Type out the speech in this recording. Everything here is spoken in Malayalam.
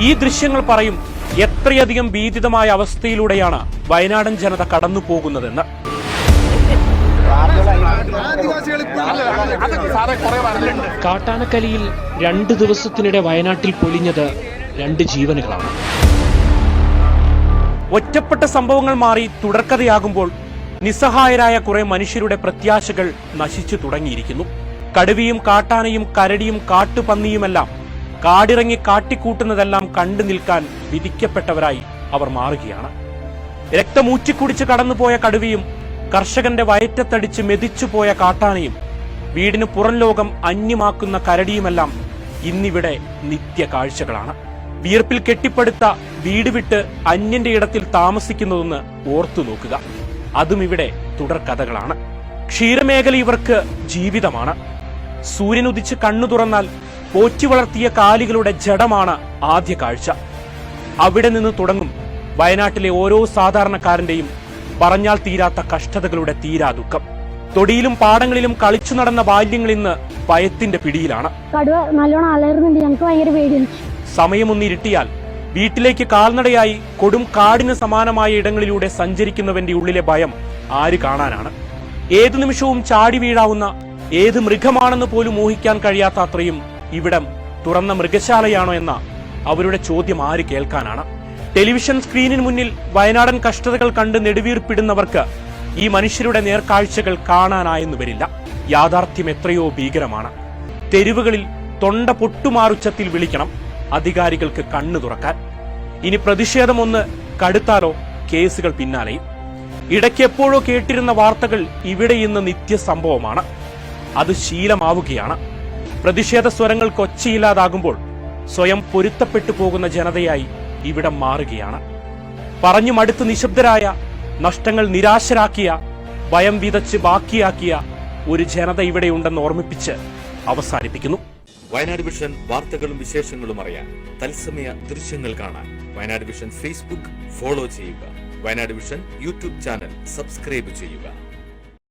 ഈ ദൃശ്യങ്ങൾ പറയും എത്രയധികം ഭീതിതമായ അവസ്ഥയിലൂടെയാണ് വയനാടൻ ജനത കടന്നു പോകുന്നതെന്ന്. കാട്ടാനക്കലിയിൽ 2 ദിവസത്തിനിടെ വയനാട്ടിൽ പൊലിഞ്ഞത് 2 ജീവനുകളാണ്. ഒറ്റപ്പെട്ട സംഭവങ്ങൾ മാറി തുടർക്കഥയാകുമ്പോൾ നിസ്സഹായരായ കുറെ മനുഷ്യരുടെ പ്രത്യാശകൾ നശിച്ചു തുടങ്ങിയിരിക്കുന്നു. കടുവയും കാട്ടാനയും കരടിയും കാട്ടുപന്നിയുമെല്ലാം കാടിറങ്ങി കാട്ടിക്കൂട്ടുന്നതെല്ലാം കണ്ടു നിൽക്കാൻ വിധിക്കപ്പെട്ടവരായി അവർ മാറുകയാണ്. രക്തമൂറ്റിക്കുടിച്ച് കടന്നുപോയ കടുവയും കർഷകന്റെ വയറ്റത്തടിച്ച് മെതിച്ചുപോയ കാട്ടാനയും വീടിന് പുറം ലോകം അന്യമാക്കുന്ന കരടിയുമെല്ലാം ഇന്നിവിടെ നിത്യ കാഴ്ചകളാണ്. വിയർപ്പിൽ കെട്ടിപ്പടുത്ത വീട് വിട്ട് അന്യന്റെ ഇടത്തിൽ താമസിക്കുന്നതൊന്ന് ഓർത്തു നോക്കുക. അതും ഇവിടെ തുടർക്കഥകളാണ്. ക്ഷീരമേഖല ഇവർക്ക് ജീവിതമാണ്. സൂര്യൻ ഉദിച്ച് കണ്ണു തുറന്നാൽ പോറ്റി വളർത്തിയ കാലികളുടെ ജഡമാണ് ആദ്യ കാഴ്ച. അവിടെ നിന്ന് തുടങ്ങും വയനാട്ടിലെ ഓരോ സാധാരണക്കാരന്റെയും പറഞ്ഞാൽ തീരാത്ത കഷ്ടതകളുടെ തീരാദുഃഖം. തൊടിയിലും പാടങ്ങളിലും കളിച്ചു നടന്ന ബാല്യങ്ങൾ ഇന്ന് ഭയത്തിന്റെ പിടിയിലാണ്. കടുവ നല്ലോണം അലറുന്നുണ്ട്, ഞങ്ങൾക്ക് ഭയങ്കര പേടിയാണ്. സമയമൊന്നിരുട്ടിയാൽ വീട്ടിലേക്ക് കാൽനടയായി കൊടും കാടിന് സമാനമായ ഇടങ്ങളിലൂടെ സഞ്ചരിക്കുന്നവന്റെ ഉള്ളിലെ ഭയം ആര് കാണാനാണ്? ഏതു നിമിഷവും ചാടി വീഴാവുന്ന ഏത് മൃഗമാണെന്ന് പോലും ഊഹിക്കാൻ കഴിയാത്ത അത്രയും ഇവിടം തുറന്ന മൃഗശാലയാണോ എന്ന അവരുടെ ചോദ്യം ആര് കേൾക്കാനാണ്? ടെലിവിഷൻ സ്ക്രീനിന് മുന്നിൽ വയനാടൻ കഷ്ടതകൾ കണ്ട് നെടുവീർപ്പിടുന്നവർക്ക് ഈ മനുഷ്യരുടെ നേർക്കാഴ്ചകൾ കാണാനായെന്നു വരില്ല. യാഥാർത്ഥ്യം എത്രയോ ഭീകരമാണ്. തെരുവുകളിൽ തൊണ്ട പൊട്ടുമാറുച്ചത്തിൽ വിളിക്കണം അധികാരികൾക്ക് കണ്ണു തുറക്കാൻ. ഇനി പ്രതിഷേധമൊന്ന് കടുത്താലോ കേസുകൾ പിന്നാലെയും. ഇടയ്ക്ക് എപ്പോഴോ കേട്ടിരുന്ന വാർത്തകൾ ഇവിടെ ഇന്ന് നിത്യസംഭവമാണ്. അത് ശീലമാവുകയാണ്. പ്രതിഷേധ സ്വരങ്ങൾ കൊച്ചയില്ലാതാകുമ്പോൾ സ്വയം പൊരുത്തപ്പെട്ടു പോകുന്ന ജനതയായി ഇവിടം മാറുകയാണ്. പറഞ്ഞു മടുത്ത് നിശബ്ദരായ, നഷ്ടങ്ങൾ നിരാശരാക്കിയ, ഭയം വിതച്ച് ബാക്കിയാക്കിയ ഒരു ജനത ഇവിടെയുണ്ടെന്ന് ഓർമ്മിപ്പിച്ച് അവസാനിപ്പിക്കുന്നു. വയനാട് വിഷൻ വാർത്തകളും വിശേഷങ്ങളും അറിയാൻ തത്സമയ ദൃശ്യങ്ങൾ കാണാൻ വയനാട് വിഷൻ ഫേസ്ബുക്ക് ഫോളോ ചെയ്യുക. Wayanad vision YouTube channel subscribe ചെയ്യുക.